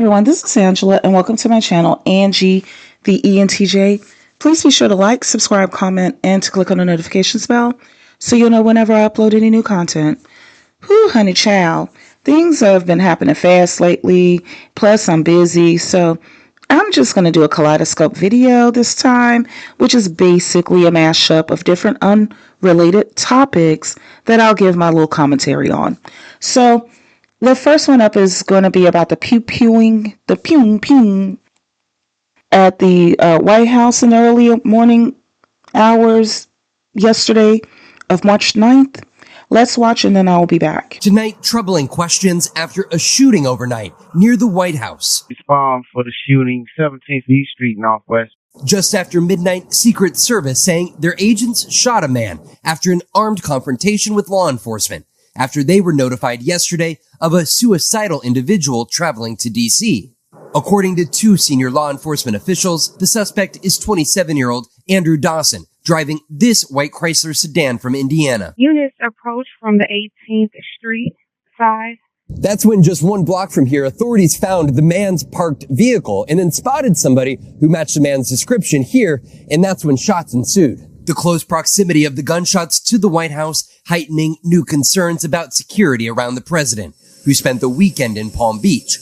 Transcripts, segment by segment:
everyone, this is Angela, and welcome to my channel, Angie, the ENTJ. Please be sure to like, subscribe, comment, and to click on the notifications bell so you'll know whenever I upload any new content. Whew, honey child, things have been happening fast lately, plus I'm busy, so I'm just going to do a kaleidoscope video this time, which is basically a mashup of different unrelated topics that I'll give my little commentary on. So, the first one up is going to be about the pew-pewing at the White House in the early morning hours yesterday of March 9th. Let's watch and then I'll be back. Tonight, troubling questions after a shooting overnight near the White House. Respond for the shooting, 17th East Street, Northwest. Just after midnight, Secret Service saying their agents shot a man after an armed confrontation with law enforcement, after they were notified yesterday of a suicidal individual traveling to D.C. According to two senior law enforcement officials, the suspect is 27-year-old Andrew Dawson, driving this white Chrysler sedan from Indiana. Units approached from the 18th Street side. That's when just one block from here, authorities found the man's parked vehicle and then spotted somebody who matched the man's description here, and that's when shots ensued. The close proximity of the gunshots to the White House heightening new concerns about security around the president, who spent the weekend in Palm Beach.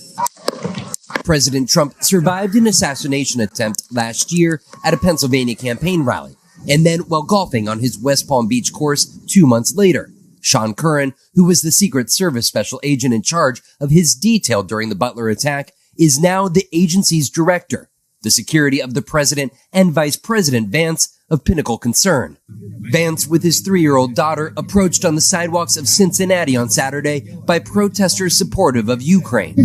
President Trump survived an assassination attempt last year at a Pennsylvania campaign rally, and then while golfing on his West Palm Beach course 2 months later. Sean Curran, who was the Secret Service special agent in charge of his detail during the Butler attack, is now the agency's director. The security of the president and Vice President Vance of Pinnacle Concern. Vance, with his 3-year-old daughter, approached on the sidewalks of Cincinnati on Saturday by protesters supportive of Ukraine.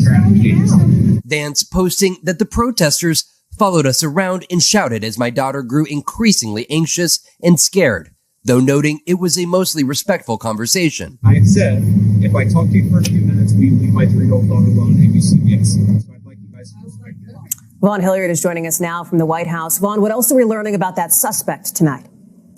Vance posting that the protesters followed us around and shouted as my daughter grew increasingly anxious and scared, though noting it was a mostly respectful conversation. I have said, if I talk to you for a few minutes, we leave my 3-year-old daughter alone, and you said yes. So I'd like you guys to respect that. Vaughn Hilliard is joining us now from the White House. Vaughn, what else are we learning about that suspect tonight?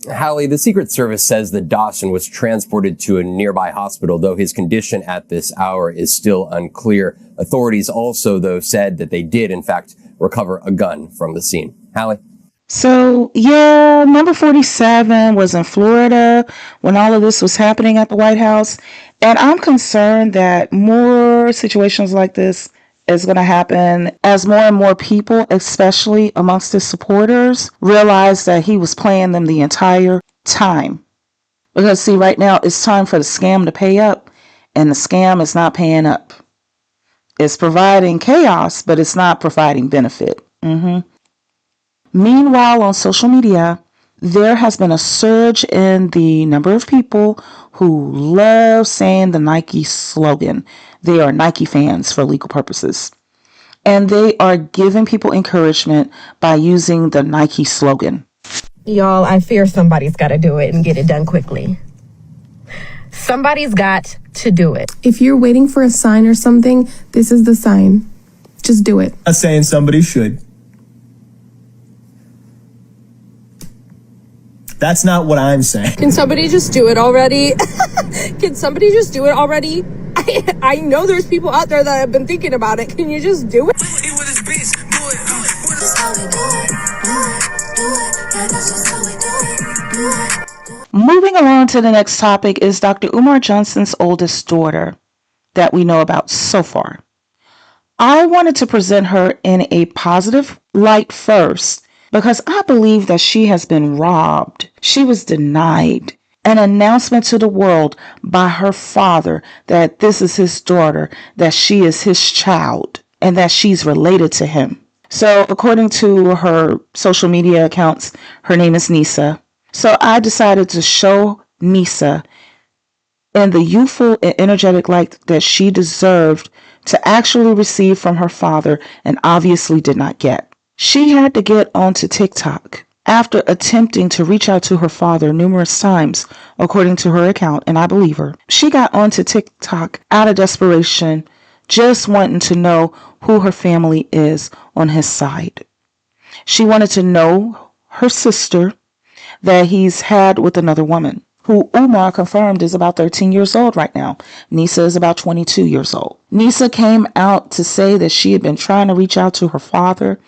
Hallie, the Secret Service says that Dawson was transported to a nearby hospital, though his condition at this hour is still unclear. Authorities also, though, said that they did, in fact, recover a gun from the scene. Hallie? So, yeah, number 47 was in Florida when all of this was happening at the White House. And I'm concerned that more situations like this is going to happen as more and more people, especially amongst his supporters, realize that he was playing them the entire time. Because, see, right now it's time for the scam to pay up, and the scam is not paying up. It's providing chaos, but it's not providing benefit. Meanwhile, on social media, there has been a surge in the number of people who love saying the Nike slogan. They are Nike fans for legal purposes. And they are giving people encouragement by using the Nike slogan. Y'all, I fear somebody's got to do it and get it done quickly. Somebody's got to do it. If you're waiting for a sign or something, this is the sign. Just do it. I'm saying somebody should. That's not what I'm saying. Can somebody just do it already? Can somebody just do it already? I know there's people out there that have been thinking about it. Can you just do it? Moving along to the next topic is Dr. Umar Johnson's oldest daughter that we know about so far. I wanted to present her in a positive light first because I believe that she has been robbed. She was denied an announcement to the world by her father that this is his daughter, that she is his child, and that she's related to him. So according to her social media accounts, her name is Nisa. So I decided to show Nisa in the youthful and energetic light that she deserved to actually receive from her father and obviously did not get. She had to get onto TikTok after attempting to reach out to her father numerous times, according to her account, and I believe her. She got onto TikTok out of desperation, just wanting to know who her family is on his side. She wanted to know her sister that he's had with another woman. who Umar confirmed is about 13 years old right now. Nisa is about 22 years old. Nisa came out to say that she had been trying to reach out to her father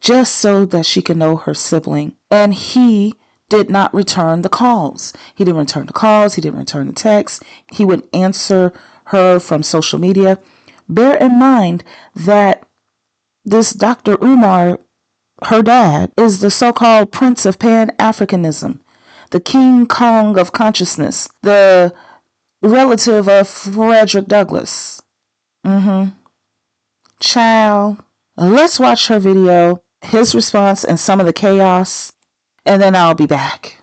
just so that she could know her sibling. And he did not return the calls. He didn't return the calls. He didn't return the texts. He would answer her from social media. Bear in mind that this Dr. Umar, her dad, is the so-called Prince of Pan-Africanism, the King Kong of consciousness, the relative of Frederick Douglass. Child, let's watch her video, his response, and some of the chaos, and then I'll be back.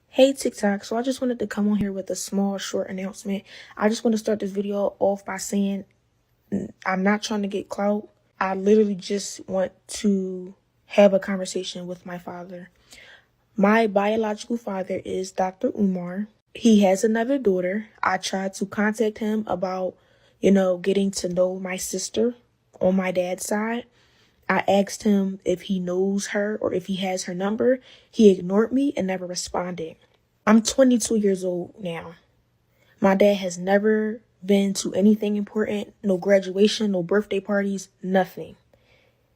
Hey TikTok, so I just wanted to come on here with a small short announcement. I just want to start this video off by saying I'm not trying to get clout. I literally just want to have a conversation with my father. My biological father is Dr. Umar. He has another daughter. I tried to contact him about, getting to know my sister on my dad's side. I asked him if he knows her or if he has her number. He ignored me and never responded. I'm 22 years old now. My dad has never been to anything important, no graduation, no birthday parties, nothing.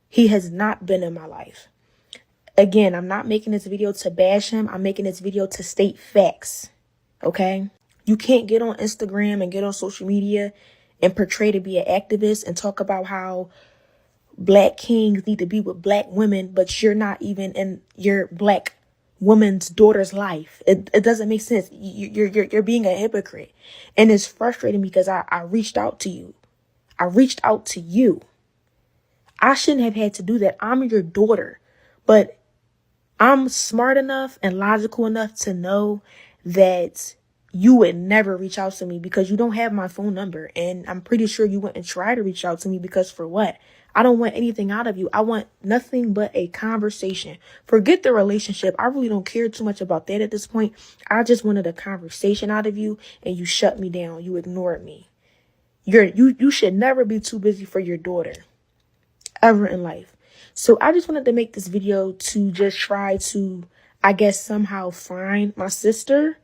He has not been in my life. Again, I'm not making this video to bash him. I'm making this video to state facts, okay? You can't get on Instagram and get on social media and portray to be an activist and talk about how black kings need to be with black women, but you're not even in your black woman's daughter's life. It doesn't make sense. You're being a hypocrite. And it's frustrating because I reached out to you. I reached out to you. I shouldn't have had to do that. I'm your daughter. But I'm smart enough and logical enough to know that you would never reach out to me because you don't have my phone number. And I'm pretty sure you wouldn't try to reach out to me because for what? I don't want anything out of you. I want nothing but a conversation. Forget the relationship. I really don't care too much about that at this point. I just wanted a conversation out of you and you shut me down. You ignored me. You should never be too busy for your daughter ever in life. So I just wanted to make this video to just try to, I guess, somehow find my sister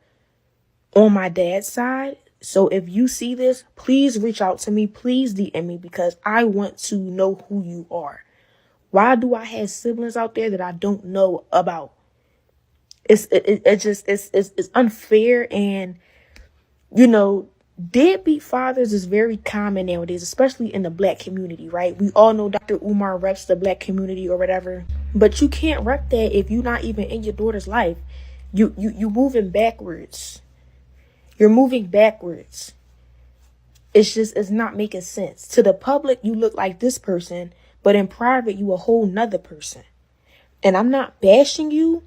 on my dad's side. So if you see this, please reach out to me. Please DM me because I want to know who you are. Why do I have siblings out there that I don't know about? It's unfair. And, deadbeat fathers is very common nowadays, especially in the black community, right? We all know Dr. Umar reps the black community or whatever, but you can't rep that if you're not even in your daughter's life. You moving backwards. You're moving backwards. It's not making sense. To the public, you look like this person, but in private, you a whole nother person. And I'm not bashing you.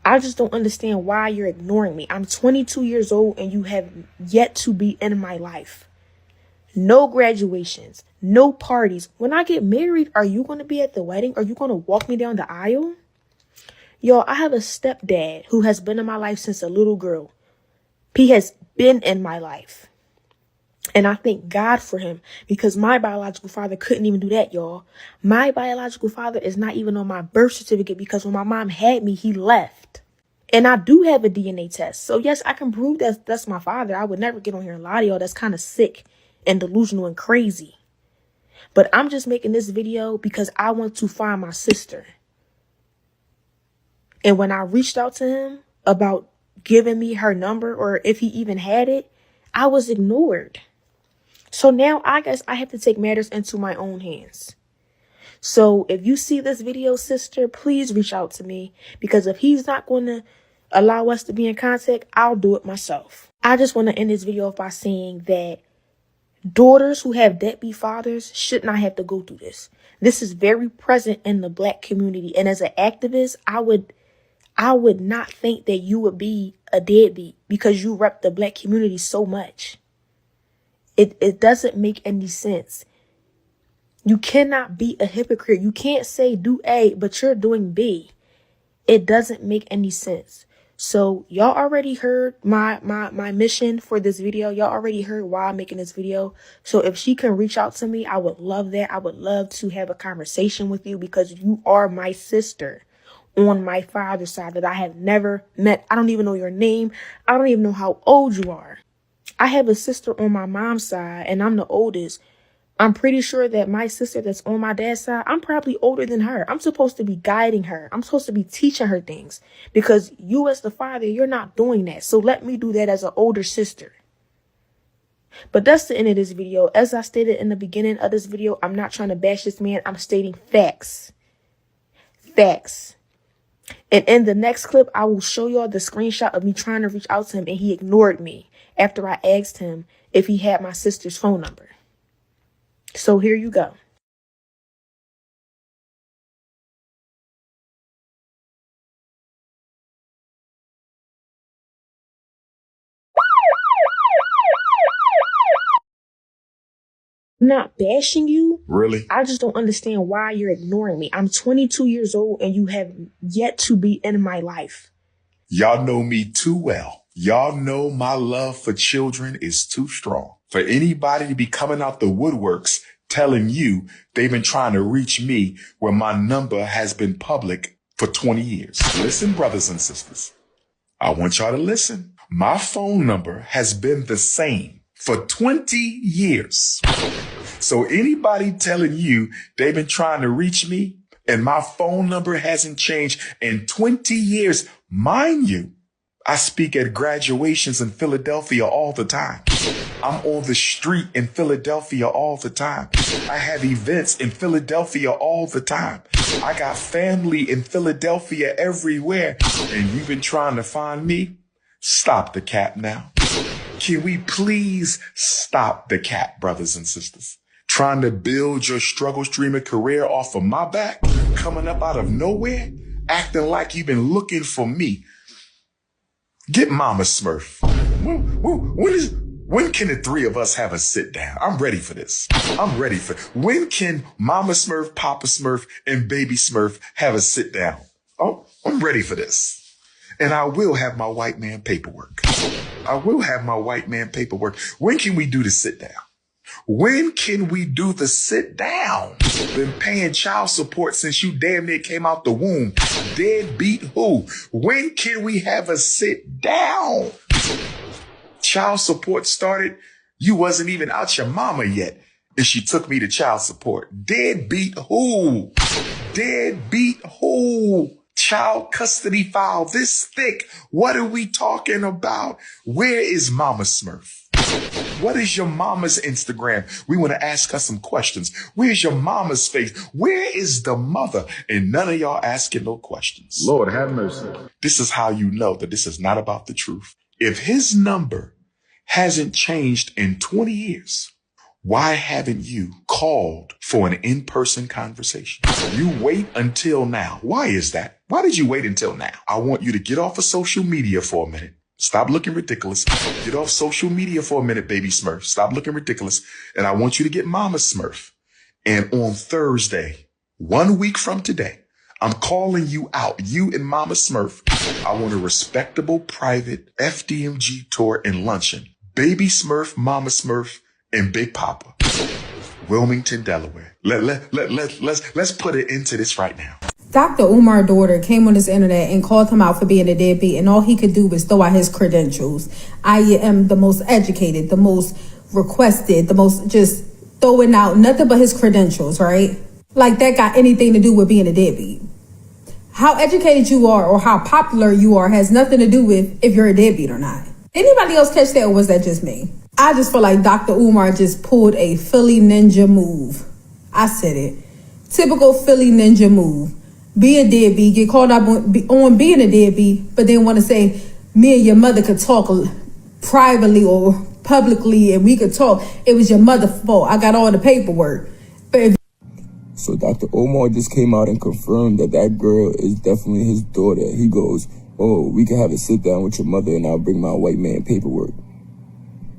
I just don't understand why you're ignoring me. I'm 22 years old and you have yet to be in my life. No graduations, no parties. When I get married, are you going to be at the wedding? Are you going to walk me down the aisle? Yo, I have a stepdad who has been in my life since a little girl. He has been in my life. And I thank God for him because my biological father couldn't even do that, y'all. My biological father is not even on my birth certificate because when my mom had me, he left. And I do have a DNA test. So yes, I can prove that that's my father. I would never get on here and lie to y'all. That's kind of sick and delusional and crazy. But I'm just making this video because I want to find my sister. And when I reached out to him about giving me her number or if he even had it, I was ignored. So now I guess I have to take matters into my own hands. So if you see this video, sister, please reach out to me because if he's not going to allow us to be in contact, I'll do it myself. I just want to end this video off by saying that daughters who have deadbeat fathers should not have to go through this. This is very present in the black community. And as an activist, I would not think that you would be a deadbeat because you rep the black community so much. It doesn't make any sense. You cannot be a hypocrite. You can't say do A, but you're doing B. It doesn't make any sense. So y'all already heard my mission for this video. Y'all already heard why I'm making this video. So if she can reach out to me, I would love that. I would love to have a conversation with you because you are my sister. on my father's side that I have never met. I don't even know your name. I don't even know how old you are. I have a sister on my mom's side, and I'm the oldest. I'm pretty sure that my sister that's on my dad's side, I'm probably older than her. I'm supposed to be guiding her. I'm supposed to be teaching her things, because you as the father, you're not doing that. So let me do that as an older sister. But that's the end of this video. As I stated in the beginning of this video, I'm not trying to bash this man. I'm stating facts. Facts. And in the next clip, I will show y'all the screenshot of me trying to reach out to him, and he ignored me after I asked him if he had my sister's phone number. So here you go. I'm not bashing you. Really? I just don't understand why you're ignoring me. I'm 22 years old and you have yet to be in my life. Y'all know me too well. Y'all know my love for children is too strong for anybody to be coming out the woodworks telling you they've been trying to reach me where my number has been public for 20 years. Listen, brothers and sisters, I want y'all to listen. My phone number has been the same for 20 years. So anybody telling you they've been trying to reach me and my phone number hasn't changed in 20 years, mind you, I speak at graduations in Philadelphia all the time. I'm on the street in Philadelphia all the time. I have events in Philadelphia all the time. I got family in Philadelphia everywhere. And you've been trying to find me? Stop the cap now. Can we please stop the cap, brothers and sisters? Trying to build your struggle streamer career off of my back, coming up out of nowhere, acting like you've been looking for me. Get Mama Smurf. When can the three of us have a sit down? I'm ready for this. When can Mama Smurf, Papa Smurf, and Baby Smurf have a sit down? Oh, I'm ready for this. And I will have my white man paperwork. When can we do the sit down? When can we do the sit down? Been paying child support since you damn near came out the womb. Deadbeat who? When can we have a sit down? Child support started. You wasn't even out your mama yet, and she took me to child support. Deadbeat who? Child custody file this thick. What are we talking about? Where is Mama Smurf? What is your mama's Instagram? We want to ask her some questions. Where's your mama's face? Where is the mother? And none of y'all asking no questions. Lord, have mercy. This is how you know that this is not about the truth. If his number hasn't changed in 20 years, why haven't you called for an in-person conversation? You wait until now. Why is that? Why did you wait until now? I want you to get off of social media for a minute. Stop looking ridiculous. Get off social media for a minute, Baby Smurf. Stop looking ridiculous. And I want you to get Mama Smurf. And on Thursday, 1 week from today, I'm calling you out, you and Mama Smurf. I want a respectable private FDMG tour and luncheon. Baby Smurf, Mama Smurf, and Big Papa. Wilmington, Delaware. Let's put it into this right now. Dr. Umar's daughter came on this internet and called him out for being a deadbeat, and all he could do was throw out his credentials. I am the most educated, the most requested, the most just throwing out nothing but his credentials, right? Like that got anything to do with being a deadbeat. How educated you are or how popular you are has nothing to do with if you're a deadbeat or not. Anybody else catch that, or was that just me? I just feel like Dr. Umar just pulled a Philly ninja move. I said it. Typical Philly ninja move. Be a deadbeat, get called out on being a deadbeat, but then want to say, me and your mother could talk privately or publicly and we could talk. It was your mother's fault. I got all the paperwork. So Dr. Umar just came out and confirmed that that girl is definitely his daughter. He goes, oh, we can have a sit down with your mother and I'll bring my white man paperwork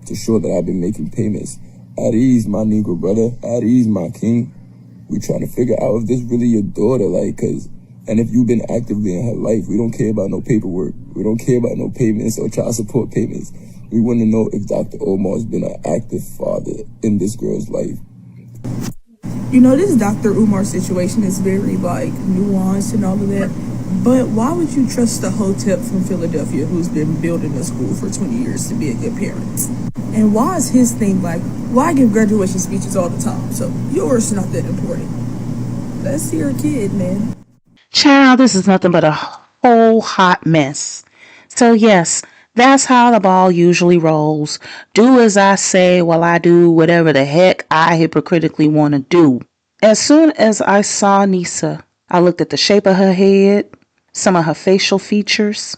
to show that I've been making payments. At ease, my Negro brother. At ease, my king. We trying to figure out if this really your daughter, and if you've been actively in her life. We don't care about no paperwork. We don't care about no payments or child support payments. We want to know if Dr. Umar's been an active father in this girl's life. You know, this Dr. Umar situation is very, nuanced and all of that. But why would you trust a hotep from Philadelphia who's been building a school for 20 years to be a good parent? And why is his thing like, why give graduation speeches all the time? So yours not that important. Let's see your kid, man. Child, this is nothing but a whole hot mess. So yes, that's how the ball usually rolls. Do as I say while I do whatever the heck I hypocritically want to do. As soon as I saw Nisa, I looked at the shape of her head, some of her facial features.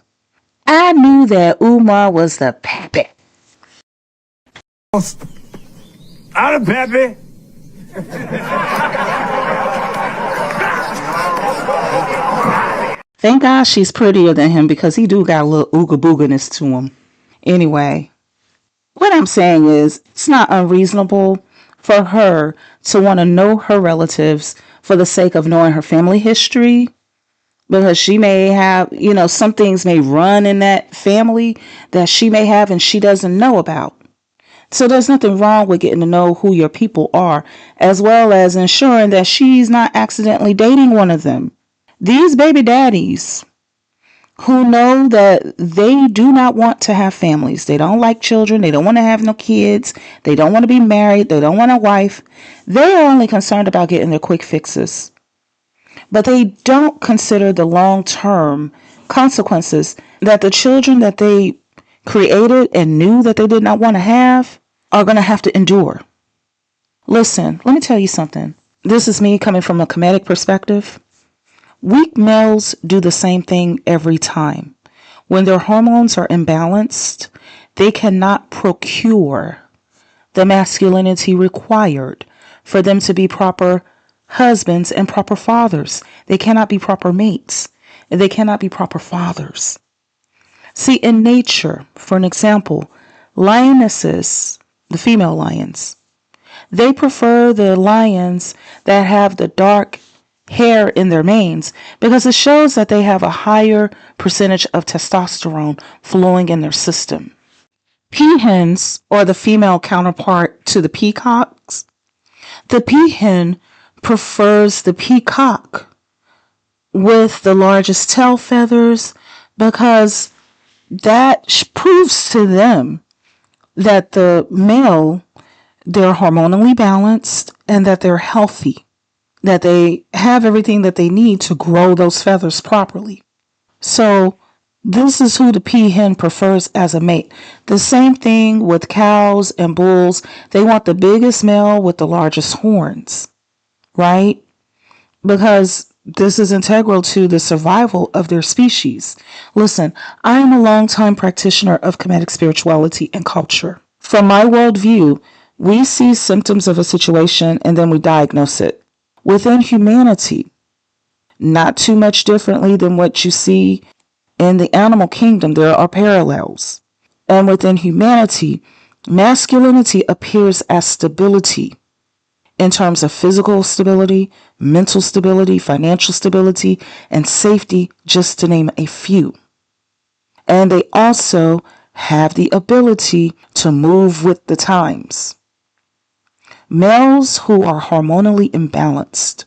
I knew that Umar was the pappy. I'm the pappy. Thank God she's prettier than him because he do got a little ooga booganess to him. Anyway, what I'm saying is it's not unreasonable for her to want to know her relatives for the sake of knowing her family history, because she may have, some things may run in that family that she may have and she doesn't know about. So there's nothing wrong with getting to know who your people are, as well as ensuring that she's not accidentally dating one of them. These baby daddies who know that they do not want to have families, they don't like children, they don't want to have no kids, they don't want to be married, they don't want a wife, they are only concerned about getting their quick fixes. But they don't consider the long-term consequences that the children that they created and knew that they did not want to have are going to have to endure. Listen, let me tell you something. This is me coming from a comedic perspective. Weak males do the same thing every time. When their hormones are imbalanced, they cannot procure the masculinity required for them to be proper husbands and proper fathers. They cannot be proper mates, and they cannot be proper fathers. See, in nature, for an example, lionesses, the female lions, they prefer the lions that have the dark hair in their manes because it shows that they have a higher percentage of testosterone flowing in their system. Peahens, or the female counterpart to the peacocks, the peahen prefers the peacock with the largest tail feathers because that proves to them that the male, they're hormonally balanced and that they're healthy, that they have everything that they need to grow those feathers properly. So this is who the peahen prefers as a mate. The same thing with cows and bulls. They want the biggest male with the largest horns, right? Because this is integral to the survival of their species. Listen, I am a longtime practitioner of Kemetic spirituality and culture. From my worldview, we see symptoms of a situation and then we diagnose it. Within humanity, not too much differently than what you see in the animal kingdom, there are parallels. And within humanity, masculinity appears as stability in terms of physical stability, mental stability, financial stability, and safety, just to name a few. And they also have the ability to move with the times. Males who are hormonally imbalanced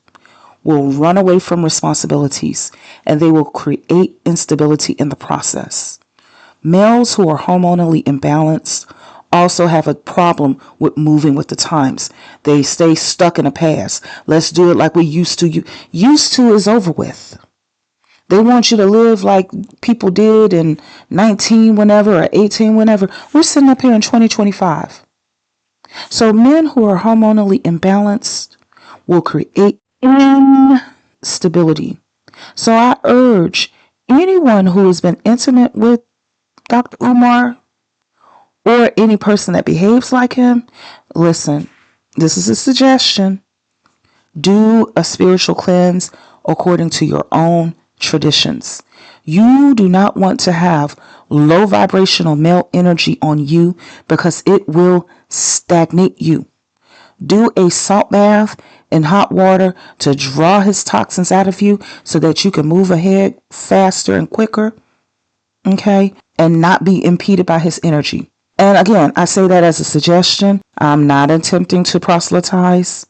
will run away from responsibilities and they will create instability in the process. Males who are hormonally imbalanced also have a problem with moving with the times. They stay stuck in the past. Let's do it like we used to. Used to is over with. They want you to live like people did in 19 whenever or 18 whenever. We're sitting up here in 2025. So men who are hormonally imbalanced will create instability. So I urge anyone who has been intimate with Dr. Umar or any person that behaves like him, listen, this is a suggestion. Do a spiritual cleanse according to your own traditions. You do not want to have low vibrational male energy on you because it will stagnate you. Do a salt bath in hot water to draw his toxins out of you so that you can move ahead faster and quicker, okay, and not be impeded by his energy. And again, I say that as a suggestion. I'm not attempting to proselytize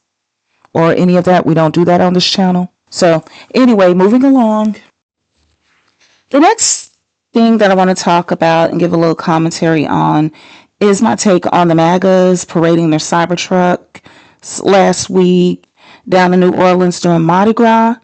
or any of that. We don't do that on this channel. So anyway, moving along. The next thing that I want to talk about and give a little commentary on is my take on the MAGAs parading their Cybertruck last week down in New Orleans during Mardi Gras.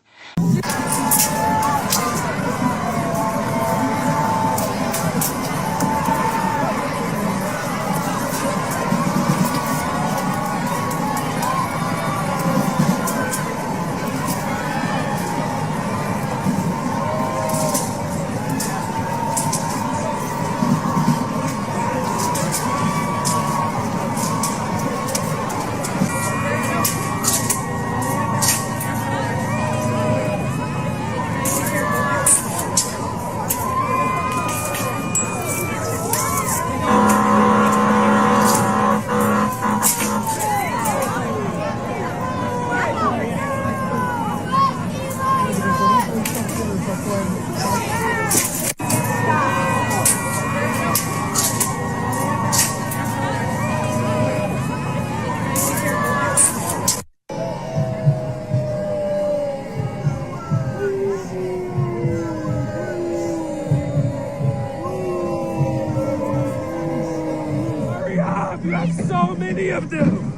You have so many of them.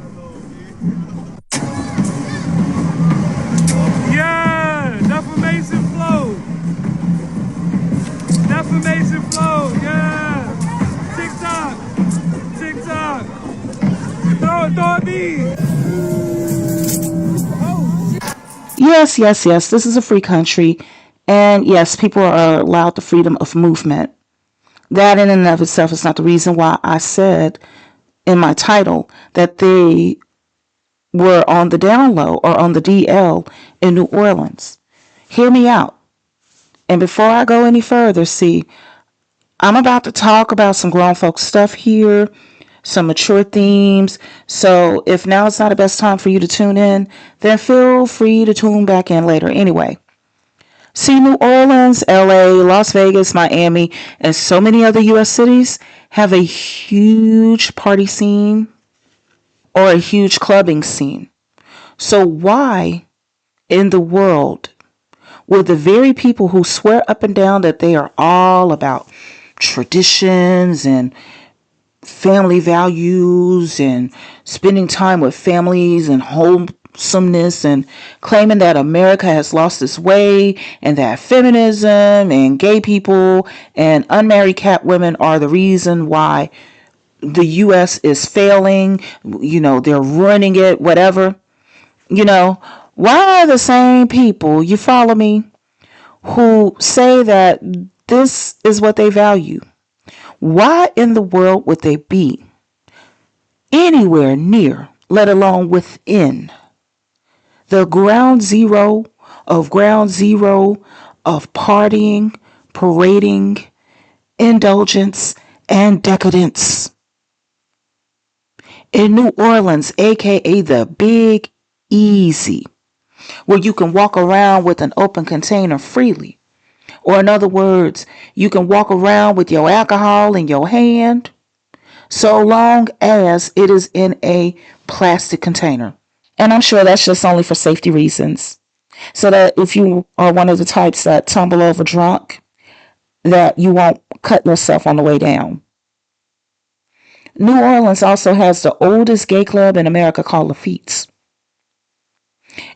Yeah, defamation flow. Defamation flow. Yeah. TikTok. Throw it me. Yes. This is a free country. And yes, people are allowed the freedom of movement. That in and of itself is not the reason why I said in my title that they were on the down low or on the DL in New Orleans. Hear me out. And before I go any further, see, I'm about to talk about some grown folk stuff here, some mature themes. So if now is not the best time for you to tune in, then feel free to tune back in later anyway. See, New Orleans, LA, Las Vegas, Miami, and so many other U.S. cities have a huge party scene or a huge clubbing scene. So why in the world would the very people who swear up and down that they are all about traditions and family values and spending time with families and wholesomeness and claiming that America has lost its way and that feminism and gay people and unmarried cat women are the reason why the U.S. is failing, they're ruining it, whatever. Why are the same people, you follow me, who say that this is what they value? Why in the world would they be anywhere near, let alone within, the ground zero of partying, parading, indulgence, and decadence? In New Orleans, aka the Big Easy, where you can walk around with an open container freely. Or in other words, you can walk around with your alcohol in your hand so long as it is in a plastic container. And I'm sure that's just only for safety reasons. So that if you are one of the types that tumble over drunk, that you won't cut yourself on the way down. New Orleans also has the oldest gay club in America called Lafitte's.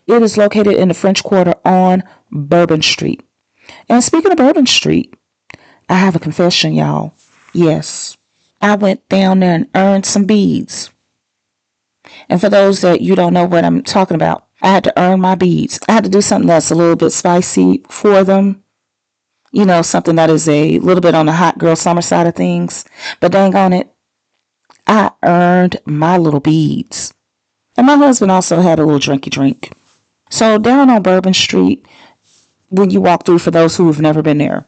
It is located in the French Quarter on Bourbon Street. And speaking of Bourbon Street, I have a confession, y'all. Yes, I went down there and earned some beads. And for those that you don't know what I'm talking about, I had to earn my beads. I had to do something that's a little bit spicy for them. Something that is a little bit on the hot girl summer side of things. But dang on it, I earned my little beads. And my husband also had a little drinky drink. So down on Bourbon Street, when you walk through, for those who have never been there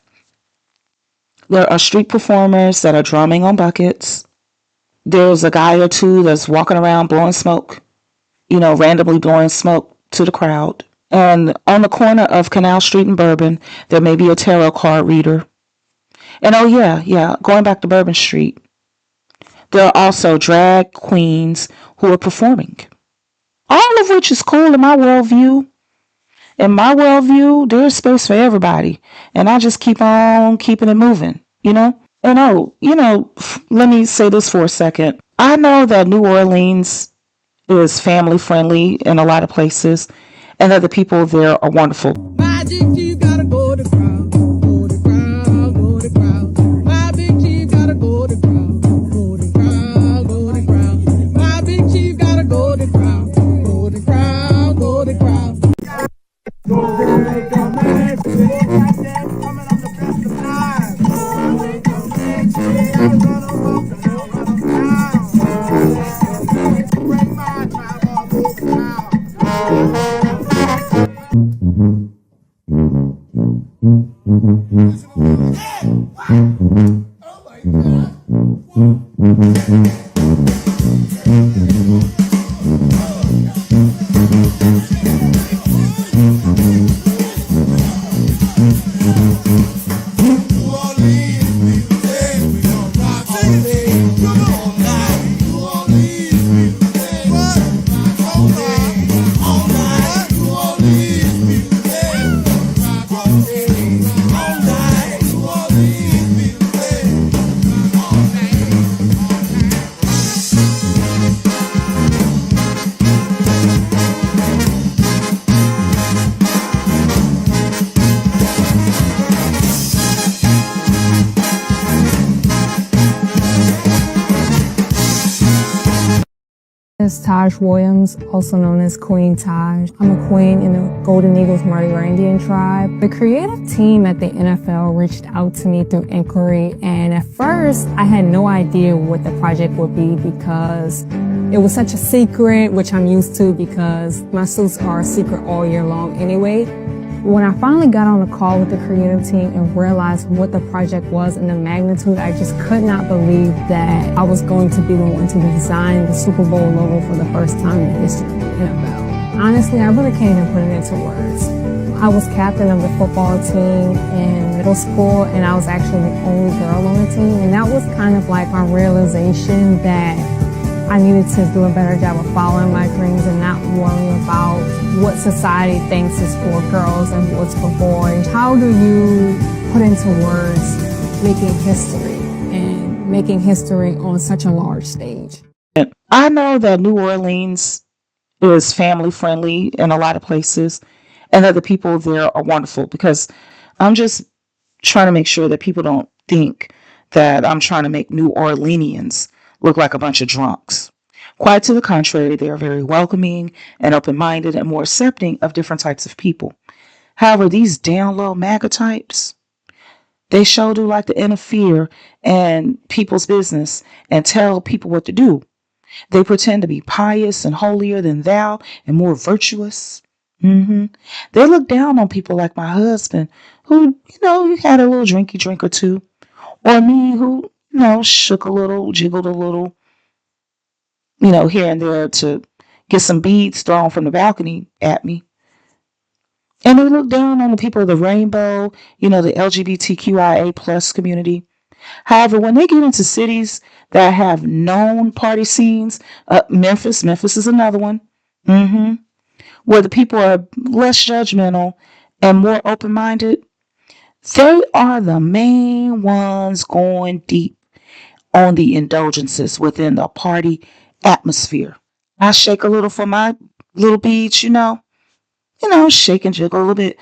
are street performers that are drumming on buckets. There's a guy or two that's walking around blowing smoke, randomly blowing smoke to the crowd. And on the corner of Canal Street and Bourbon, there may be a tarot card reader. And oh yeah, going back to Bourbon Street, there are also drag queens who are performing. All of which is cool in my worldview. in my worldview, there's space for everybody. And I just keep on keeping it moving, you know? And let me say this for a second. I know that New Orleans is family friendly in a lot of places and that the people there are wonderful. My big chief gotta go to crowd, go to crowd, go to crowd. My big chief gotta go to crowd, go to crowd, go to crowd. My big chief gotta go to crowd, go to crowd, go to crowd. Is Taj Williams, also known as Queen Taj. I'm a queen in the Golden Eagles Mardi Gras Indian tribe. The creative team at the NFL reached out to me through inquiry, and at first I had no idea what the project would be because it was such a secret, which I'm used to because my suits are a secret all year long anyway. When I finally got on a call with the creative team and realized what the project was and the magnitude, I just could not believe that I was going to be the one to design the Super Bowl logo for the first time in the history of the NFL. Honestly, I really can't even put it into words. I was captain of the football team in middle school, and I was actually the only girl on the team, and that was kind of like my realization that I needed to do a better job of following my dreams and not worrying about what society thinks is for girls and what's for boys. How do you put into words making history and making history on such a large stage? I know that New Orleans is family friendly in a lot of places and that the people there are wonderful because I'm just trying to make sure that people don't think that I'm trying to make New Orleanians look like a bunch of drunks. Quite to the contrary, they are very welcoming and open-minded and more accepting of different types of people. However, these down low MAGA types, they sure do like to interfere in people's business and tell people what to do. They pretend to be pious and holier than thou and more virtuous. They look down on people like my husband, who, had a little drinky drink or two, or me, who, shook a little, jiggled a little, here and there to get some beads thrown from the balcony at me. And they look down on the people of the rainbow, the LGBTQIA plus community. However, when they get into cities that have known party scenes, Memphis is another one, where the people are less judgmental and more open-minded, they are the main ones going deep on the indulgences within the party atmosphere. I shake a little for my little beads, shake and jiggle a little bit.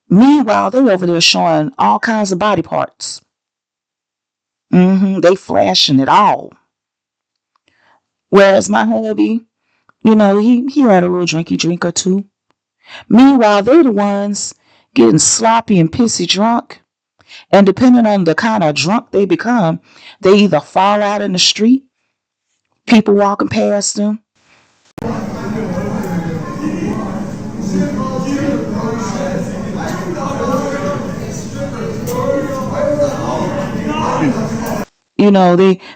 Meanwhile, they're over there showing all kinds of body parts. They flashing it all. Whereas my hubby, he had a little drinky drink or two. Meanwhile, they're the ones getting sloppy and pissy drunk. And depending on the kind of drunk they become, they either fall out in the street, people walking past them.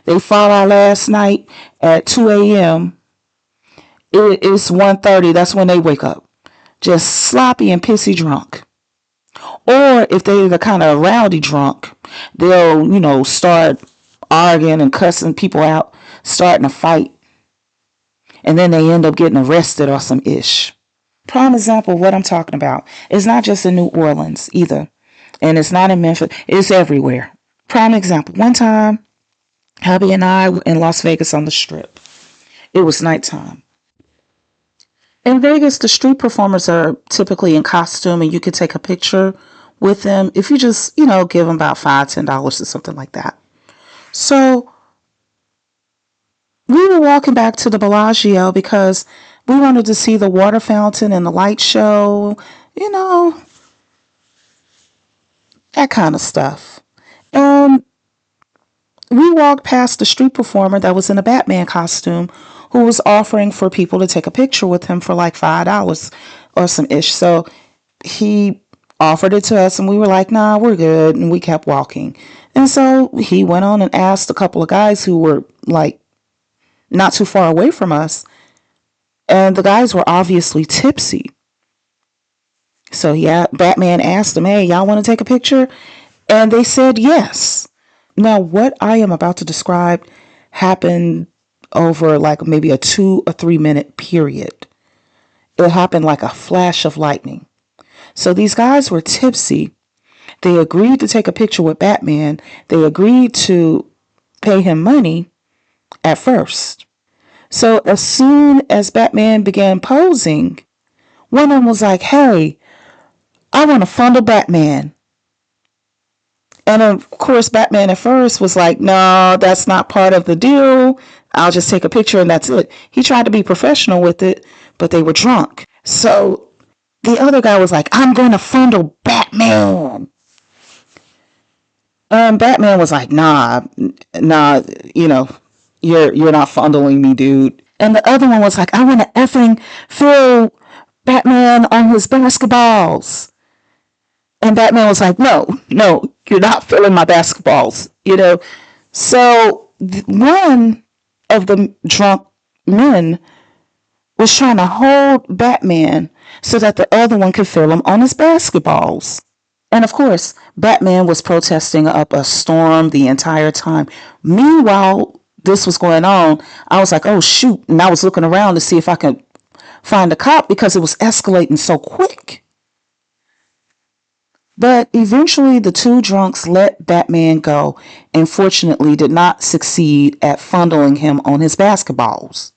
They fall out last night at 2 a.m. It's 1:30. That's when they wake up. Just sloppy and pissy drunk. Or if they're the kind of rowdy drunk, they'll, start arguing and cussing people out, starting a fight. And then they end up getting arrested or some ish. Prime example of what I'm talking about. It's not just in New Orleans either. And it's not in Memphis. It's everywhere. Prime example. One time, hubby and I were in Las Vegas on the Strip. It was nighttime. In Vegas, the street performers are typically in costume, and you can take a picture with them if you just, give them about $5, $10 or something like that. So we were walking back to the Bellagio because we wanted to see the water fountain and the light show, that kind of stuff. And we walked past the street performer that was in a Batman costume who was offering for people to take a picture with him for like $5 or some ish. So he offered it to us and we were like, nah, we're good. And we kept walking. And so he went on and asked a couple of guys who were like not too far away from us. And the guys were obviously tipsy. So Batman asked them, hey, y'all want to take a picture? And they said yes. Now, what I am about to describe happened over like maybe a 2 or 3 minute period. It happened like a flash of lightning. So these guys were tipsy. They agreed to take a picture with Batman. They agreed to pay him money at first. So as soon as Batman began posing, one of them was like, hey, I want to fondle Batman. And of course, Batman at first was like, no, that's not part of the deal. I'll just take a picture and that's it. He tried to be professional with it, but they were drunk. So the other guy was like, I'm going to fondle Batman. Batman was like, nah, you're not fondling me, dude. And the other one was like, I want to effing feel Batman on his basketballs. And Batman was like, no, you're not feeling my basketballs, So one of the drunk men was trying to hold Batman so that the other one could feel him on his basketballs. And of course, Batman was protesting up a storm the entire time. Meanwhile, this was going on, I was like, oh, shoot. And I was looking around to see if I could find a cop because it was escalating so quick. But eventually the two drunks let Batman go and fortunately did not succeed at fondling him on his basketballs.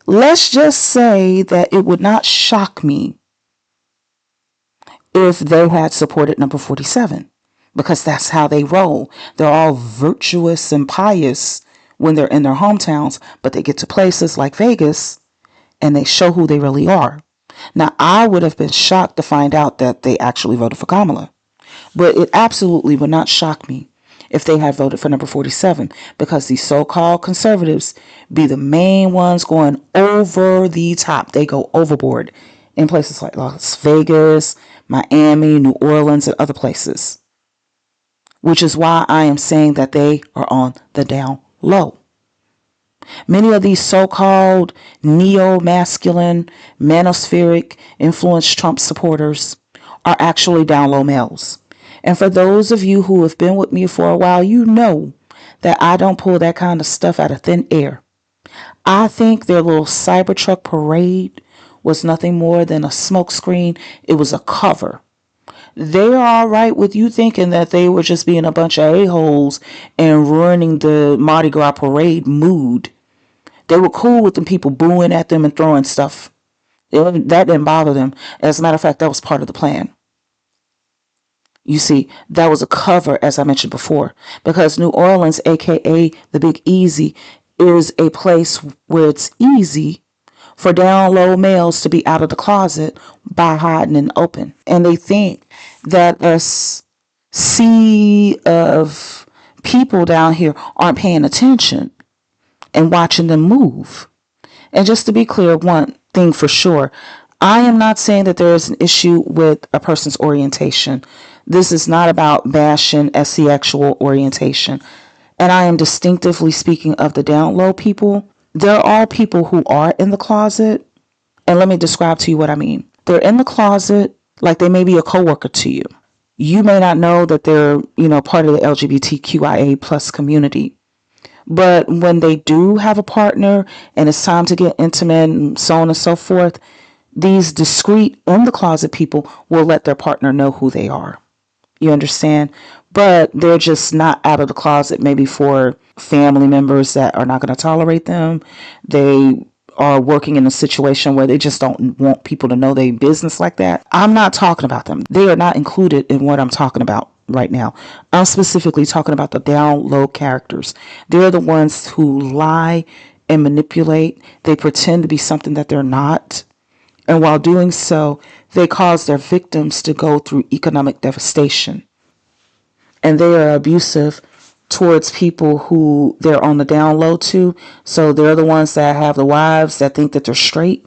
Let's just say that it would not shock me if they had supported number 47, because that's how they roll. They're all virtuous and pious when they're in their hometowns, but they get to places like Vegas and they show who they really are. Now, I would have been shocked to find out that they actually voted for Kamala, but it absolutely would not shock me if they had voted for number 47, because these so-called conservatives be the main ones going over the top. They go overboard in places like Las Vegas, Miami, New Orleans, and other places, which is why I am saying that they are on the down low. Many of these so-called neo-masculine, manospheric, influenced Trump supporters are actually down low males. And for those of you who have been with me for a while, you know that I don't pull that kind of stuff out of thin air. I think their little Cybertruck parade was nothing more than a smokescreen. It was a cover. They are all right with you thinking that they were just being a bunch of a-holes and ruining the Mardi Gras parade mood. They were cool with them people booing at them and throwing stuff. That didn't bother them. As a matter of fact, that was part of the plan. You see, that was a cover, as I mentioned before, because New Orleans, aka the Big Easy, is a place where it's easy for down low males to be out of the closet by hiding in the open. And they think that a sea of people down here aren't paying attention and watching them move. And just to be clear, one thing for sure, I am not saying that there is an issue with a person's orientation. This is not about bashing sexual orientation. And I am distinctively speaking of the down low people. There are people who are in the closet. And let me describe to you what I mean. They're in the closet like they may be a coworker to you. You may not know that they're, part of the LGBTQIA plus community. But when they do have a partner and it's time to get intimate and so on and so forth, These discreet, in the closet people will let their partner know who they are. You understand? But they're just not out of the closet, maybe for family members that are not going to tolerate them. They are working in a situation where they just don't want people to know their business like that. I'm not talking about them. They are not included in what I'm talking about right now. I'm specifically talking about the down low characters. They're the ones who lie and manipulate. They pretend to be something that they're not. And while doing so, they cause their victims to go through economic devastation. And they are abusive towards people who they're on the down low to. So they're the ones that have the wives that think that they're straight.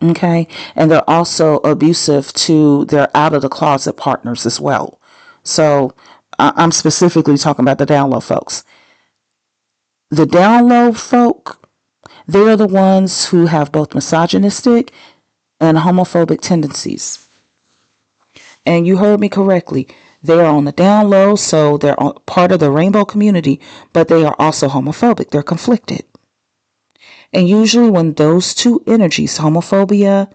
Okay. And they're also abusive to their out of the closet partners as well. So I'm specifically talking about the down low folks. The down low folk, they're the ones who have both misogynistic and homophobic tendencies. And you heard me correctly. They are on the down low, so they're part of the rainbow community, but they are also homophobic. They're conflicted. And usually when those two energies, homophobia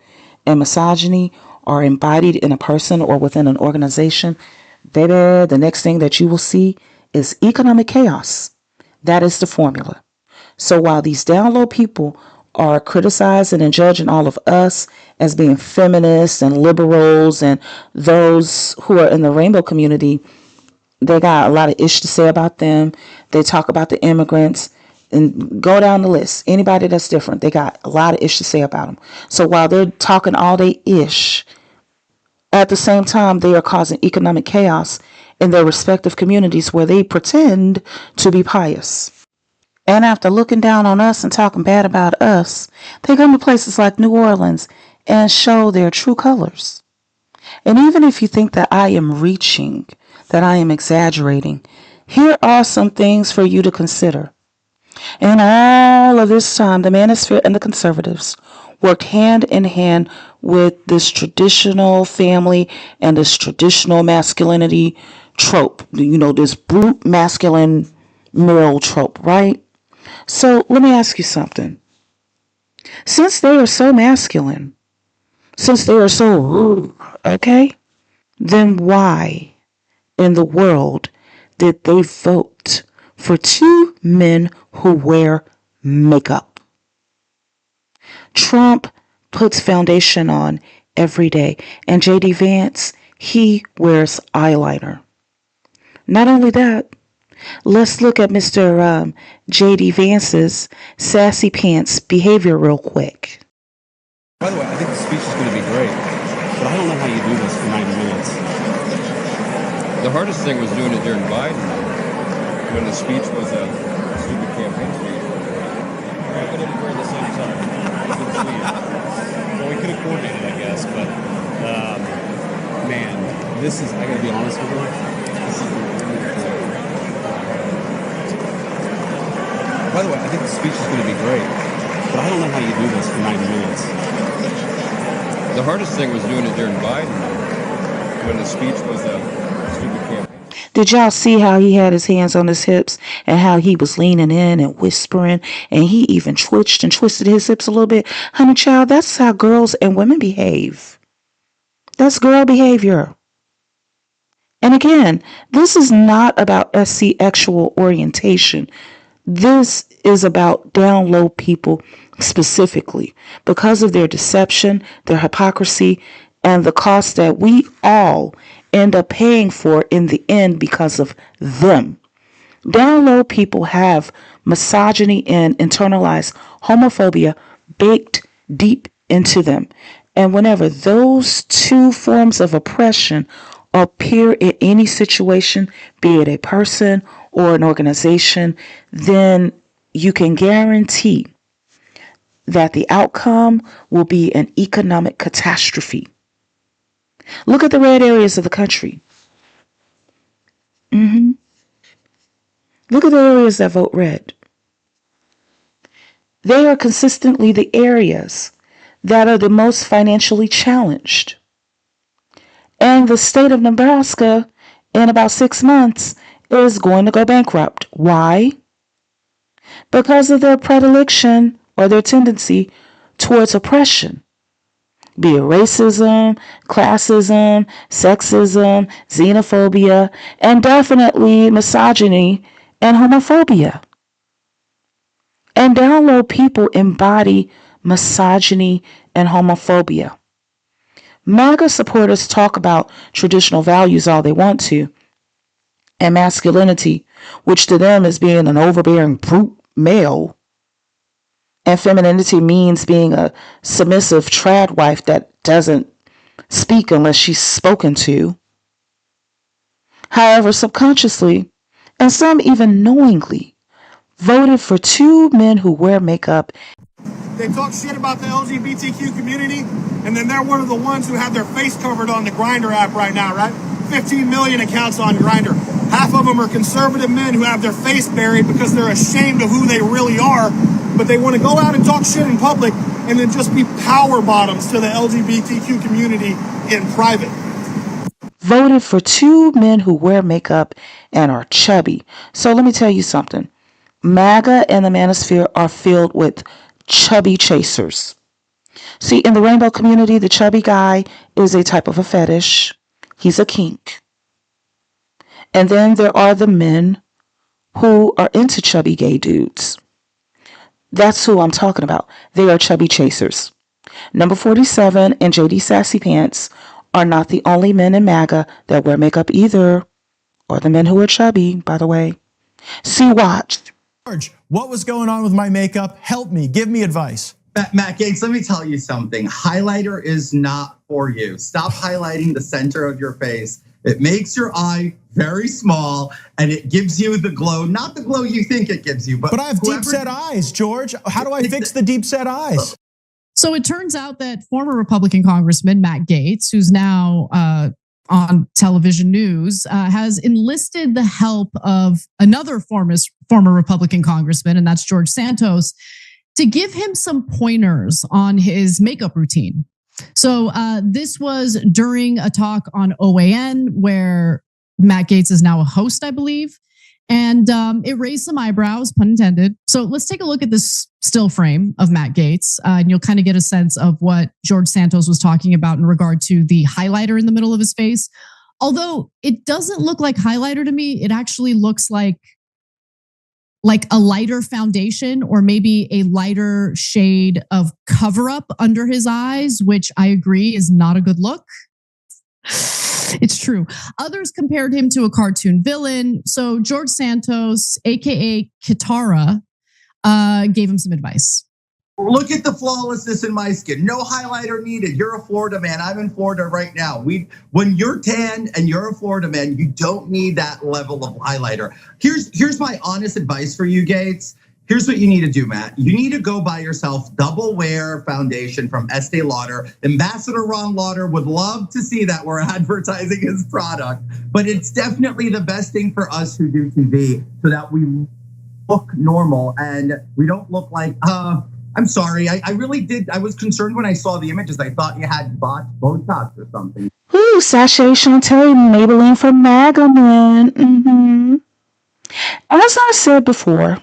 and misogyny, are embodied in a person or within an organization, baby, the next thing that you will see is economic chaos. That is the formula. So while these down low people are criticizing and judging all of us as being feminists and liberals and those who are in the rainbow community, they got a lot of ish to say about them. They talk about the immigrants and go down the list. Anybody that's different, they got a lot of ish to say about them. So while they're talking all they ish, at the same time, they are causing economic chaos in their respective communities where they pretend to be pious. And after looking down on us and talking bad about us, they come to places like New Orleans and show their true colors. And even if you think that I am reaching, that I am exaggerating, here are some things for you to consider. In all of this time, the Manosphere and the conservatives worked hand in hand with this traditional family and this traditional masculinity trope. You know, this brute masculine male trope, right? So let me ask you something. Since they are so masculine, since they are so rude, okay, then why in the world did they vote for two men who wear makeup? Trump puts foundation on every day, and J.D. Vance, he wears eyeliner. Not only that, let's look at Mr. J.D. Vance's sassy pants behavior real quick. By the way, I think the speech is going to be great, but I don't know how you do this for 90 minutes. The hardest thing was doing it during Biden, when the speech was a stupid campaign speech. All right, but it occurred at the same time. Well, we could have coordinated, I guess, but man, this is, I got to be honest with you, this is By the way, I think the speech is going to be great, but I don't know how you do this for 90 minutes. The hardest thing was doing it during Biden, when the speech was a stupid campaign. Did y'all see how he had his hands on his hips and how he was leaning in and whispering, and he even twitched and twisted his hips a little bit? Honey child, that's how girls and women behave. That's girl behavior. And again, this is not about SC sexual orientation. This is about down low people specifically because of their deception, their hypocrisy, and the cost that we all end up paying for in the end because of them. Down low people have misogyny and internalized homophobia baked deep into them. And whenever those two forms of oppression appear in any situation, be it a person or an organization, then you can guarantee that the outcome will be an economic catastrophe. Look at the red areas of the country. Look at the areas that vote red. They are consistently the areas that are the most financially challenged. And the state of Nebraska, in about 6 months, is going to go bankrupt. Why? Because of their predilection or their tendency towards oppression. be it racism, classism, sexism, xenophobia, and definitely misogyny and homophobia. And down low people embody misogyny and homophobia. MAGA supporters talk about traditional values all they want to, and masculinity, which to them is being an overbearing brute male, and femininity means being a submissive trad wife that doesn't speak unless she's spoken to. However, subconsciously, and some even knowingly, voted for two men who wear makeup. They talk shit about the LGBTQ community, and then they're one of the ones who have their face covered on the Grindr app right now, right? 15 million accounts on Grindr. Half of them are conservative men who have their face buried because they're ashamed of who they really are, but they want to go out and talk shit in public and then just be power bottoms to the LGBTQ community in private. Voted for two men who wear makeup and are chubby. So let me tell you something. MAGA and the manosphere are filled with chubby chasers. See, in the rainbow community, the chubby guy is a type of a fetish. He's a kink. And then there are the men who are into chubby gay dudes. That's who I'm talking about. They are chubby chasers. Number 47 and JD Sassy Pants are not the only men in MAGA that wear makeup either, or the men who are chubby, by the way. See, watch. George, what was going on with my makeup? Help me, give me advice. Matt Gaetz, let me tell you something. Highlighter is not for you. Stop highlighting the center of your face. It makes your eye very small and it gives you the glow, not the glow you think it gives you, but I have deep set eyes, George. How do I fix the deep set eyes? So it turns out that former Republican Congressman Matt Gaetz, who's now on television news, has enlisted the help of another former Republican congressman, and that's George Santos, to give him some pointers on his makeup routine. So this was during a talk on OAN where Matt Gaetz is now a host, I believe. And it raised some eyebrows, pun intended. So let's take a look at this still frame of Matt Gaetz, and you'll kind of get a sense of what George Santos was talking about in regard to the highlighter in the middle of his face. Although it doesn't look like highlighter to me, it actually looks like a lighter foundation or maybe a lighter shade of cover up under his eyes, which I agree is not a good look. It's true. Others compared him to a cartoon villain. So George Santos, AKA Kitara, gave him some advice. Look at the flawlessness in my skin. No highlighter needed. You're a Florida man. I'm in Florida right now. When you're tan and you're a Florida man, you don't need that level of highlighter. Here's my honest advice for you, Gaetz. Here's what you need to do, Matt. You need to go buy yourself Double Wear foundation from Estee Lauder. Ambassador Ron Lauder would love to see that we're advertising his product, but it's definitely the best thing for us who do TV so that we look normal and we don't look like, I'm sorry, I really did. I was concerned when I saw the images. I thought you had botched Botox or something. Ooh, Sachet Chanté, Maybelline for MAGA men. As I said before,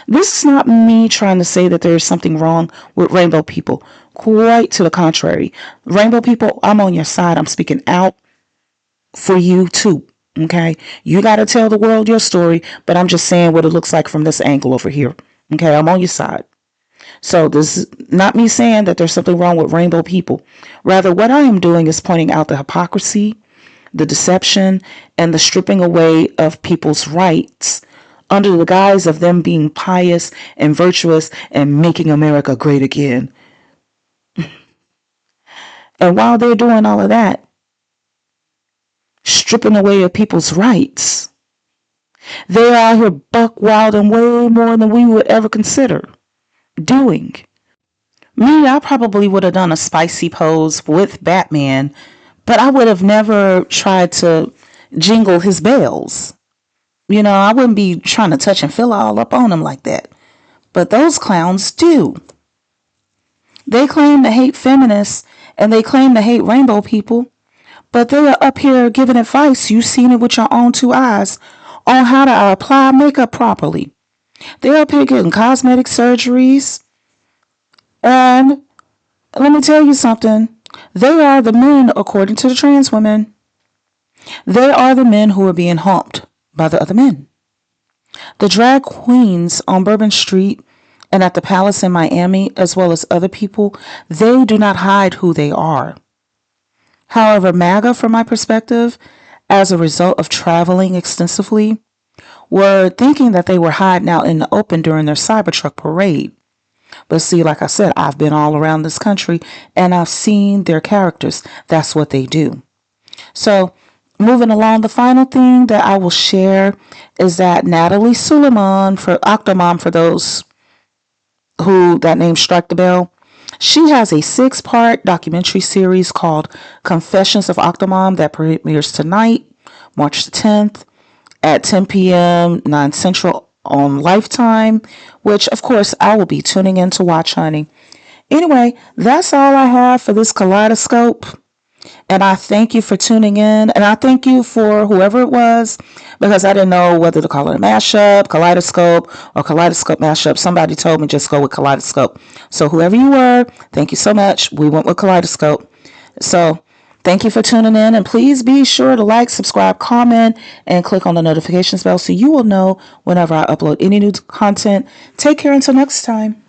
this is not me trying to say that there's something wrong with rainbow people. Quite to the contrary. Rainbow people, I'm on your side. I'm speaking out for you too, okay? You got to tell the world your story, but I'm just saying what it looks like from this angle over here, okay? I'm on your side. So this is not me saying that there's something wrong with rainbow people. Rather, what I am doing is pointing out the hypocrisy, the deception, and the stripping away of people's rights under the guise of them being pious and virtuous and making America great again. And while they're doing all of that, stripping away of people's rights, they're out here buck wild and way more than we would ever consider doing. Me, I probably would have done a spicy pose with Batman, but I would have never tried to jingle his bells. You know, I wouldn't be trying to touch and feel all up on him like that. But those clowns do. They claim to hate feminists and they claim to hate rainbow people, but they are up here giving advice, you've seen it with your own two eyes, on how to apply makeup properly. They're up here getting cosmetic surgeries and let me tell you something. They are the men, according to the trans women. They are the men who are being humped by the other men. The drag queens on Bourbon Street and at the Palace in Miami, as well as other people, they do not hide who they are. However, MAGA, from my perspective, as a result of traveling extensively, were thinking that they were hiding out in the open during their Cybertruck parade. But see, like I said, I've been all around this country and I've seen their characters. That's what they do. So, moving along, the final thing that I will share is that Natalie Suleiman, for Octomom, for those who that name strike the bell, she has a 6-part documentary series called Confessions of Octomom that premieres tonight, March the 10th at 10 p.m. 9 Central on Lifetime, which of course I will be tuning in to watch, honey. Anyway, that's all I have for this Kaleidoscope. And I thank you for tuning in. And I thank you for whoever it was, because I didn't know whether to call it a mashup, Kaleidoscope, or Kaleidoscope mashup. Somebody told me just go with Kaleidoscope. So whoever you were, thank you so much. We went with Kaleidoscope. So thank you for tuning in. And please be sure to like, subscribe, comment, and click on the notifications bell so you will know whenever I upload any new content. Take care until next time.